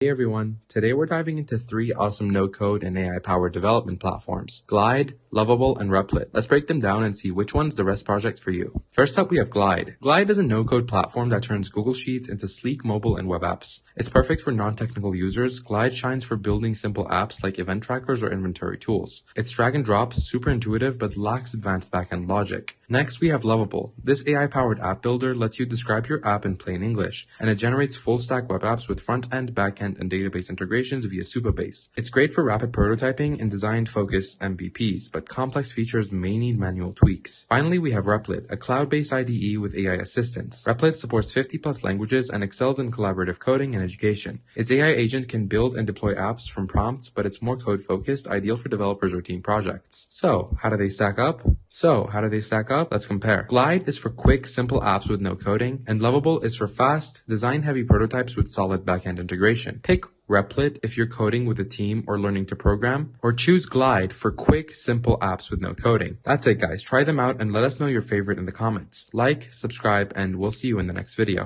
Hey everyone, today we're diving into 3 awesome no-code and AI-powered development platforms, Glide, Lovable, and Replit. Let's break them down and see which one's the best project for you. First up, we have Glide. Glide is a no-code platform that turns Google Sheets into sleek mobile and web apps. It's perfect for non-technical users. Glide shines for building simple apps like event trackers or inventory tools. It's drag and drop, super intuitive, but lacks advanced backend logic. Next, we have Lovable. This AI-powered app builder lets you describe your app in plain English, and it generates full-stack web apps with front-end, back-end, and database integrations via Supabase. It's great for rapid prototyping and design-focused MVPs, but complex features may need manual tweaks. Finally, we have Replit, a cloud-based IDE with AI assistance. Replit supports 50+ languages and excels in collaborative coding and education. Its AI agent can build and deploy apps from prompts, but it's more code-focused, ideal for developers or team projects. So, how do they stack up? Let's compare. Glide is for quick, simple apps with no coding, and Lovable is for fast, design-heavy prototypes with solid backend integration. Pick Replit if you're coding with a team or learning to program, or choose Glide for quick, simple apps with no coding. That's it, guys. Try them out and let us know your favorite in the comments. Like, subscribe, and we'll see you in the next video.